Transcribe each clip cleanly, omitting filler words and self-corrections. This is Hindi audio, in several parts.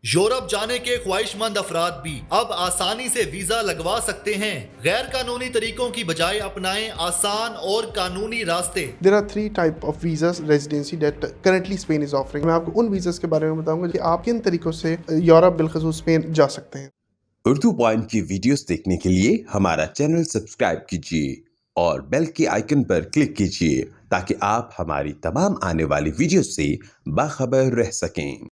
यूरोप जाने के ख्वाहिशमंद अफराद भी अब आसानी से वीजा लगवा सकते हैं। गैर कानूनी तरीकों की बजाय अपनाएं आसान और कानूनी रास्ते। There are three type of visas residency that currently Spain is offering. मैं आपको उन वीज़ास के बारे में बताऊंगा कि आप किन तरीकों से यूरोप बिलखसूस स्पेन जा सकते हैं। उर्दू पॉइंट की वीडियोस देखने के लिए हमारा चैनल सब्सक्राइब कीजिए और बेल के आइकन पर क्लिक कीजिए ताकि आप हमारी तमाम आने वाली वीडियोस से बाखबर रह सकें।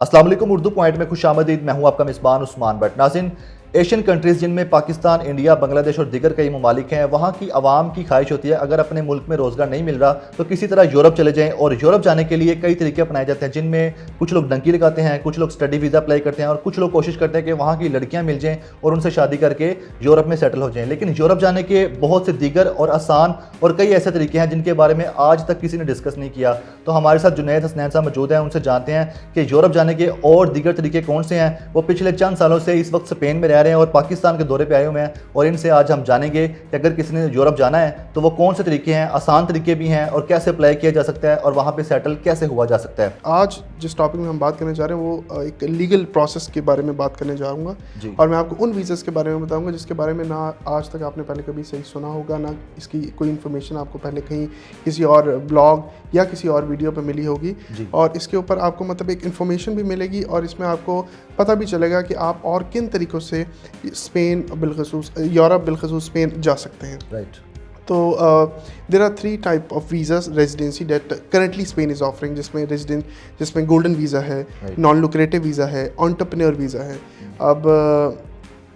अस्सलाम वालेकुम, उर्दू पॉइंट में खुशामदीद। मैं हूं आपका मेज़बान उस्मान भट्ट। नाज़रीन, एशियन कंट्रीज़ जिनमें पाकिस्तान, इंडिया, बांग्लादेश और दीगर कई ममालिक हैं, वहाँ की आवाम की ख्वाहिश होती है अगर अपने मुल्क में रोज़गार नहीं मिल रहा तो किसी तरह यूरोप चले जाएं। और यूरोप जाने के लिए कई तरीके अपनाए जाते हैं, जिनमें कुछ लोग डंकी लगाते हैं, कुछ लोग स्टडी वीज़ा अप्लाई करते हैं और कुछ लोग कोशिश करते हैं कि वहाँ की लड़कियाँ मिल जाएँ और उनसे शादी करके यूरोप में सेटल हो जाएँ। लेकिन यूरोप जाने के बहुत से दीगर और आसान और कई ऐसे तरीके हैं जिनके बारे में आज तक किसी ने डिस्कस नहीं किया। तो हमारे साथ जुनैद हसनैन साहब मौजूद हैं, उनसे जानते हैं कि यूरोप जाने के और दीगर तरीके कौन से हैं। वो पिछले चंद सालों से इस वक्त स्पेन में रह रहे हैं और पाकिस्तान के दौरे पे आए हुए हैं और इनसे आज हम जानेंगे कि अगर किसी ने यूरोप जाना है तो वो कौन से तरीके हैं, आसान तरीके भी हैं और कैसे अप्लाई किया जा सकता है और वहाँ पे सेटल कैसे हुआ जा सकता है। आज जिस टॉपिक में हम बात करने जा रहे हैं वो एक लीगल प्रोसेस के बारे में बात करने जाऊँगा और मैं आपको उन वीज़ास के बारे में बताऊँगा जिसके बारे में ना आज तक आपने पहले कभी सही सुना होगा, ना इसकी कोई इन्फॉर्मेशन आपको पहले कहीं किसी और ब्लॉग या किसी और वीडियो पर मिली होगी। और इसके ऊपर आपको मतलब एक इन्फॉर्मेशन भी मिलेगी और इसमें आपको पता भी चलेगा कि आप और किन तरीक़ों से स्पेन बिलखसूस यूरोप बिलखसूस स्पेन जा सकते हैं। राइट। तो there are three type of visas residency that currently Spain is offering, जिसमें गोल्डन वीज़ा है, नॉन लुक्रेटिव वीज़ा है, एंटरप्रेन्योर वीज़ा है। अब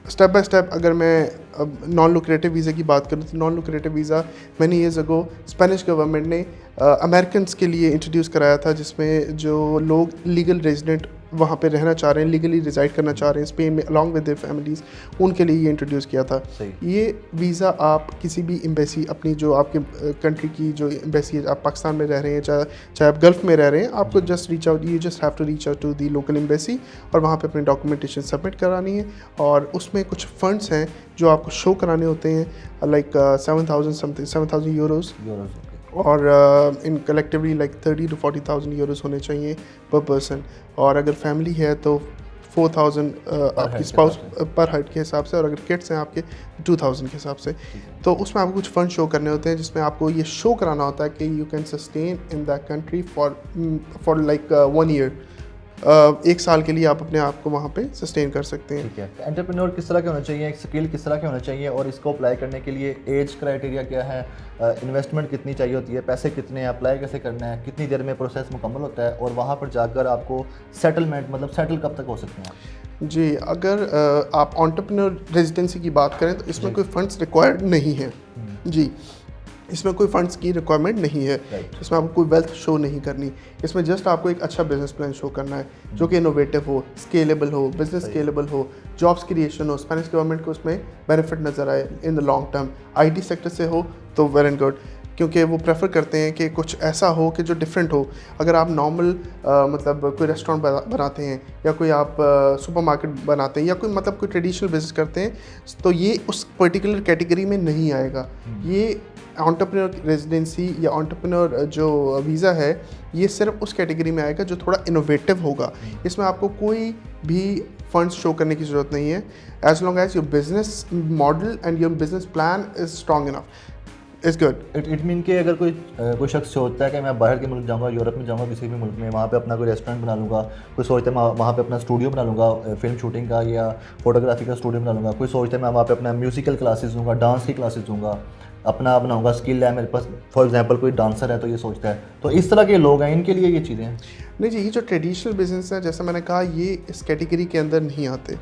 स्टेप बाय स्टेप अगर मैं अब नॉन लुक्रेटिव वीज़ा की बात करूँ तो non lucrative visa many years ago Spanish government ने अमेरिकन्स के लिए इंट्रोड्यूस कराया था, जिसमें जो लोग लीगल रेजिडेंट वहाँ पे रहना चाह रहे हैं, लीगली रिजाइड करना चाह रहे हैं स्पेन में अलॉन्ग विद देयर फैमिलीज़, उनके लिए ये इंट्रोड्यूस किया था। ये वीज़ा आप किसी भी एम्बेसी, अपनी जो आपके कंट्री की जो एम्बेसी है, आप पाकिस्तान में रह रहे हैं चाहे आप गल्फ़ में रह रहे हैं, आपको just reach out, you just have to reach out to the local embassy और वहाँ पे अपनी डॉक्यूमेंटेशन सबमिट करानी है। और उसमें कुछ फ़ंड्स हैं जो आपको शो कराने होते हैं, लाइक 7,000 यूरोज़ और इन कलेक्टिवली लाइक 30 to 40,000 यूरोज़ होने चाहिए पर पर्सन। और अगर फैमिली है तो 4,000 आपकी स्पाउस पर हेड के हिसाब से, और अगर किड्स हैं आपके 2,000 के हिसाब से। तो उसमें आपको कुछ फंड शो करने होते हैं जिसमें आपको ये शो कराना होता है कि you can sustain in that country for like 1 year. 1 साल के लिए आप अपने आप को वहाँ पे सस्टेन कर सकते हैं। ठीक है। एंटरप्रेन्योर किस तरह के होना चाहिए, स्किल किस तरह के होना चाहिए और इसको अप्लाई करने के लिए एज क्राइटेरिया क्या है, इन्वेस्टमेंट कितनी चाहिए होती है, पैसे कितने हैं, अप्लाई कैसे करना है, कितनी देर में प्रोसेस मुकम्मल होता है और वहाँ पर जाकर आपको सेटलमेंट मतलब सेटल कब तक हो सकते हैं। जी, अगर आप एंटरप्रेन्योर रेजिडेंसी की बात करें तो इसमें कोई फंड्स रिक्वायर्ड नहीं है। जी, इसमें कोई फंड्स की रिक्वायरमेंट नहीं है। इसमें आपको कोई वेल्थ शो नहीं करनी, इसमें जस्ट आपको एक अच्छा बिजनेस प्लान शो करना है जो कि इनोवेटिव हो, स्केलेबल हो, बिजनेस स्केलेबल हो, जॉब्स क्रिएशन हो, स्पेनिश गवर्नमेंट को उसमें बेनिफिट नज़र आए in the long term. IT sector से हो तो वेल एंड गुड, क्योंकि वो प्रेफर करते हैं कि कुछ ऐसा हो कि जो डिफरेंट हो। अगर आप नॉर्मल मतलब कोई रेस्टोरेंट बनाते हैं या कोई आप सुपरमार्केट बनाते हैं या कोई मतलब कोई ट्रेडिशनल बिजनेस करते हैं तो ये उस पर्टिकुलर कैटेगरी में नहीं आएगा। ये एंटरप्रेन्योर रेजिडेंसी या एंटरप्रेन्योर जो वीज़ा है ये सिर्फ उस कैटेगरी में आएगा जो थोड़ा इनोवेटिव होगा। इसमें आपको कोई भी फंड्स शो करने की ज़रूरत नहीं है, as long as your business model and your business plan is strong enough. It's good. It mean कि अगर कोई शख्स सोचता है कि मैं बाहर के मुल्क जाऊंगा, यूरोप में जाऊंगा, किसी भी मुल्क में, वहाँ पे अपना कोई रेस्टोरेंट बना लूँगा, कोई सोचता है मैं वहाँ पे अपना स्टूडियो बना लूँगा, फिल्म शूटिंग का या फोटोग्राफी का स्टूडियो बना लूँगा, कोई सोचता है मैं वहाँ पे अपना म्यूजिकल क्लासेस दूँगा, डांस की क्लासेस दूँगा, अपना बनाऊँगा, स्किल है मेरे पास, फॉर एग्जांपल कोई डांसर है तो ये सोचता है, तो इस तरह के लोग हैं, इनके लिए ये चीज़ें हैं। नहीं जी, ये जो ट्रेडिशनल बिजनेस है जैसा मैंने कहा ये इस कैटेगरी के अंदर नहीं आते।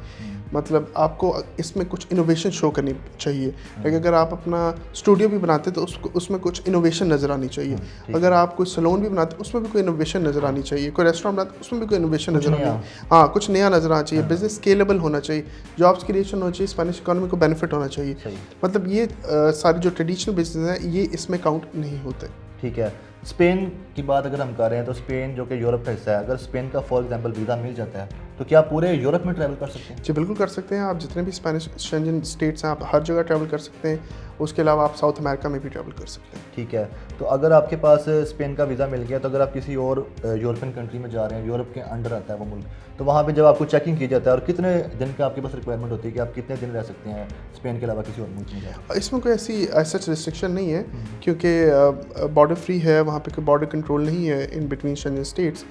मतलब आपको इसमें कुछ इनोवेशन शो करनी चाहिए। लेकिन अगर आप अपना स्टूडियो भी बनाते तो उसमें कुछ इनोवेशन नज़र आनी चाहिए। अगर आप कोई सैलून भी बनाते उसमें भी कोई इनोवेशन नज़र आनी चाहिए। कोई रेस्टोरेंट बनाते उसमें भी कोई इनोवेशन नज़र आनी, हाँ कुछ नया नज़र आना चाहिए। बिजनेस स्केलेबल होना चाहिए, जॉब्स क्रिएशन होना चाहिए, स्पेनिश इकोनॉमी को बेनिफिट होना चाहिए। मतलब ये सारी जो ट्रेडिशनल बिजनेस है ये इसमें काउंट नहीं होते। ठीक है। स्पेन की बात अगर हम कर रहे हैं तो स्पेन जो कि यूरोप का हिस्सा है, अगर स्पेन का फॉर एग्जांपल वीज़ा मिल जाता है तो क्या पूरे यूरोप में ट्रैवल कर सकते हैं? जी बिल्कुल कर सकते हैं। आप जितने भी स्पेनिश शेंजन स्टेट्स हैं आप हर जगह ट्रैवल कर सकते हैं। उसके अलावा आप साउथ अमेरिका में भी ट्रैवल कर सकते हैं। ठीक है, तो अगर आपके पास स्पेन का वीज़ा मिल गया, तो अगर आप किसी और यूरोपियन कंट्री में जा रहे हैं, यूरोप के अंडर आता है वो मुल्क, तो वहाँ पे जब आपको चेकिंग की जाता है, और कितने दिन का आपके पास रिक्वायरमेंट होती है कि आप कितने दिन रह सकते हैं स्पेन के अलावा किसी और मुल्क में जाए? इसमें कोई ऐसी सच रिस्ट्रिक्शन नहीं है, क्योंकि बॉर्डर फ्री है, वहाँ पे कोई बॉर्डर कंट्रोल नहीं है इन बिटवीन शेंजन स्टेट्स।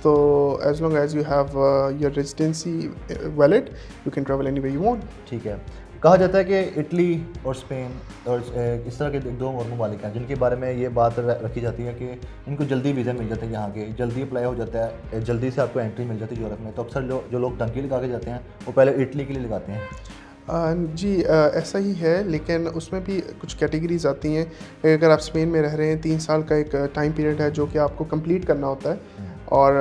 तो as long as you have your residency valid, you can travel anywhere you want. ठीक है, कहा जाता है कि इटली और स्पेन और इस तरह के दो और ममालिक हैं जिनके बारे में ये बात रखी जाती है कि इनको जल्दी वीज़ा मिल जाते हैं, यहाँ के जल्दी अप्लाई हो जाता है, जल्दी से आपको एंट्री मिल जाती है यूरोप में। तो अक्सर जो लोग टंकी लगा के जाते हैं वो पहले इटली के लिए लगाते हैं। जी ऐसा ही है, लेकिन उसमें भी कुछ कैटेगरीज आती हैं। अगर आप स्पेन में रह रहे हैं, 3 साल का एक टाइम पीरियड है जो कि आपको कंप्लीट करना होता है, और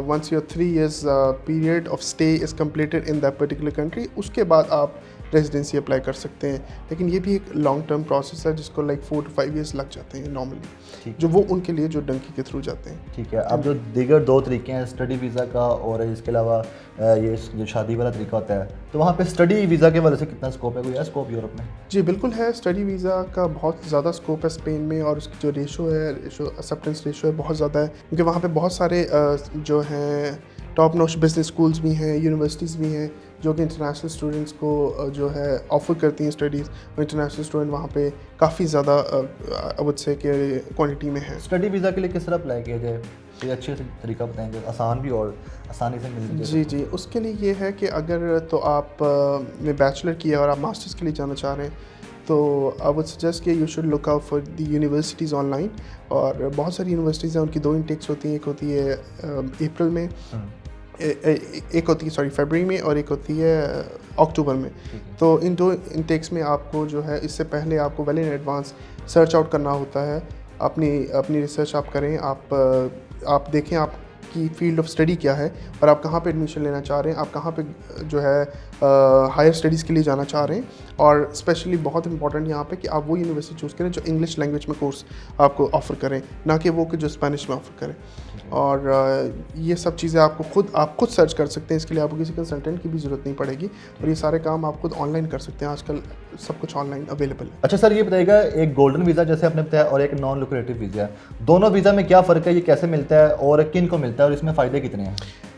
once your 3 years period of stay is completed in that particular country, उसके बाद आप रेजिडेंसी अप्लाई कर सकते हैं। लेकिन ये भी एक लॉन्ग टर्म प्रोसेस है जिसको लाइक 4 to 5 years लग जाते हैं नॉर्मली, जो वो उनके लिए जो डंकी के थ्रू जाते हैं। ठीक है, अब जो दीगर 2 तरीके हैं स्टडी वीज़ा का और इसके अलावा ये जो शादी वाला तरीका होता है, तो वहाँ पे स्टडी वीज़ा के वजह से कितना स्कोप है, कोई है स्कोप यूरोप में? जी बिल्कुल है, स्टडी वीज़ा का बहुत ज़्यादा स्कोप है स्पेन में, और उसकी जो रेशो है, एक्सेप्टेंस रेशो है, बहुत ज़्यादा है, क्योंकि वहाँ पे बहुत सारे जो हैं टॉप नॉच बिजनेस स्कूल्स भी हैं, यूनिवर्सिटीज़ भी हैं जो कि इंटरनेशनल स्टूडेंट्स को जो है ऑफ़र करती हैं स्टडीज़, और इंटरनेशनल स्टूडेंट वहाँ पे काफ़ी ज़्यादा आई वुड से कि क्वांटिटी में है। स्टडी वीज़ा के लिए किस तरह अप्लाई किया जाए, कोई अच्छे तरीका बताएंगे, आसान भी और आसानी से मिल जाए? जी, उसके लिए ये है कि अगर तो आप ने बैचलर किया और आप मास्टर्स के लिए जाना चाह रहे हैं, तो आई वुड सजेस्ट कि you should look out for the universities online. और बहुत सारी यूनिवर्सिटीज़ हैं, उनकी 2 इंटेक्स होती हैं, एक होती है अप्रैल में, एक होती है फरवरी में, और एक होती है अक्टूबर में। तो इन 2 इंटेक्स में आपको जो है इससे पहले आपको well in advance search out करना होता है। अपनी रिसर्च आप करें, आप देखें आपकी फील्ड ऑफ स्टडी क्या है और आप कहाँ पे एडमिशन लेना चाह रहे हैं, आप कहाँ पे जो है हायर स्टडीज़ के लिए जाना चाह रहे हैं। और स्पेशली बहुत इंपॉर्टेंट यहाँ पे कि आप वो यूनिवर्सिटी चूज़ करें जो इंग्लिश लैंग्वेज में कोर्स आपको ऑफ़र करें, ना कि वो कि जो स्पेनिश में ऑफ़र करें। और ये सब चीज़ें आप खुद सर्च कर सकते हैं, इसके लिए आपको किसी कंसल्टेंट की भी ज़रूरत नहीं पड़ेगी, और ये सारे काम आप खुद ऑनलाइन कर सकते हैं। आजकल सब कुछ ऑनलाइन अवेलेबल है। अच्छा सर, ये बताइएगा, एक गोल्डन वीज़ा जैसे आपने बताया और एक नॉन लुक्रेटिव वीज़ा है, दोनों वीज़ा में क्या फ़र्क है, ये कैसे मिलता है और किन को मिलता है और इसमें फ़ायदे कितने हैं?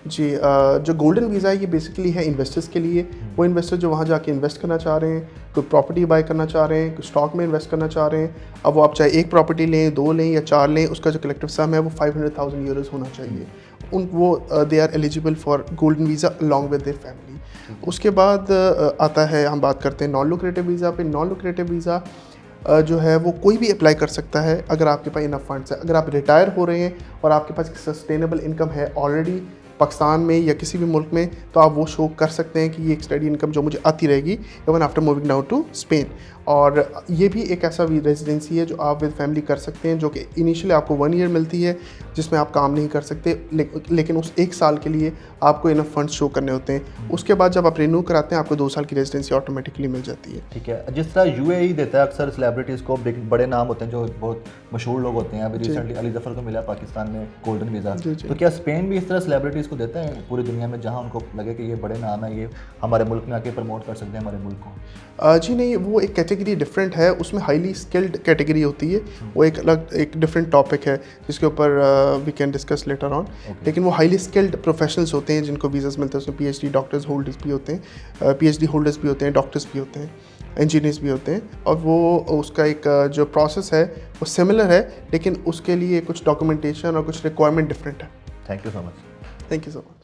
जी जो गोल्डन वीज़ा है ये बेसिकली है इन्वेस्टर्स के लिए। वो इन्वेस्टर जो वहाँ जाके इन्वेस्ट करना चाह रहे हैं, कोई प्रॉपर्टी बाय करना चाह रहे हैं, कोई स्टॉक में इन्वेस्ट करना चाह रहे हैं। अब वो आप चाहे 1 प्रॉपर्टी लें, 2 लें या 4 लें, उसका जो कलेक्टिव सम है वो 500,000 यूरोज़ होना चाहिए। They are eligible for golden visa along with their family. उसके बाद आता है, हम बात करते हैं नॉन लुक्रेटिव वीज़ा पे। नॉन लुक्रेटिव वीज़ा जो है वो कोई भी अप्लाई कर सकता है अगर आपके पास इनफ फंड्स है। अगर आप रिटायर हो रहे हैं और आपके पास सस्टेनेबल इनकम है ऑलरेडी पाकिस्तान में या किसी भी मुल्क में, तो आप वो शो कर सकते हैं कि ये एक स्टडी इनकम जो मुझे आती रहेगी even after moving now to Spain. और ये भी एक ऐसा रेजिडेंसी है जो आप विद फैमिली कर सकते हैं, जो कि इनिशियली आपको 1 ईयर मिलती है जिसमें आप काम नहीं कर सकते, लेकिन उस 1 साल के लिए आपको इनफ फंड्स शो करने होते हैं। उसके बाद जब आप रिन्यू कराते हैं आपको 2 साल की रेजिडेंसी ऑटोमेटिकली मिल जाती है। ठीक है, जिस तरह यूएई देता है अक्सर सेलिब्रिटीज़ को, बड़े नाम होते हैं जो बहुत मशहूर लोग होते हैं, अभी रिसेंटली अली जफर को मिला पाकिस्तान में गोल्डन वीज़ा, तो क्या स्पेन भी इस तरह सेलिब्रिटीज़ को देता है पूरी दुनिया में, जहाँ उनको लगे कि ये बड़े नाम है, ये हमारे मुल्क में आके प्रमोट कर सकते हैं हमारे मुल्क को? जी नहीं, वो एक कैटेगरी डिफरेंट है, उसमें हाईली स्किल्ड कैटेगरी होती है, वो एक अलग एक डिफरेंट टॉपिक है जिसके ऊपर we can discuss later on. लेकिन वो हाईली स्किल्ड प्रोफेशनल्स होते हैं जिनको वीज़ास मिलते हैं, उसमें पीएचडी डॉक्टर्स होल्डर्स भी होते हैं, पीएचडी होल्डर्स भी होते हैं, डॉक्टर्स भी होते हैं, इंजीनियर्स भी होते हैं। और वो उसका एक जो प्रोसेस है वो सिमिलर है, लेकिन उसके लिए कुछ डॉक्यूमेंटेशन और कुछ रिक्वायरमेंट डिफरेंट है। Thank you so much. Thank you so much.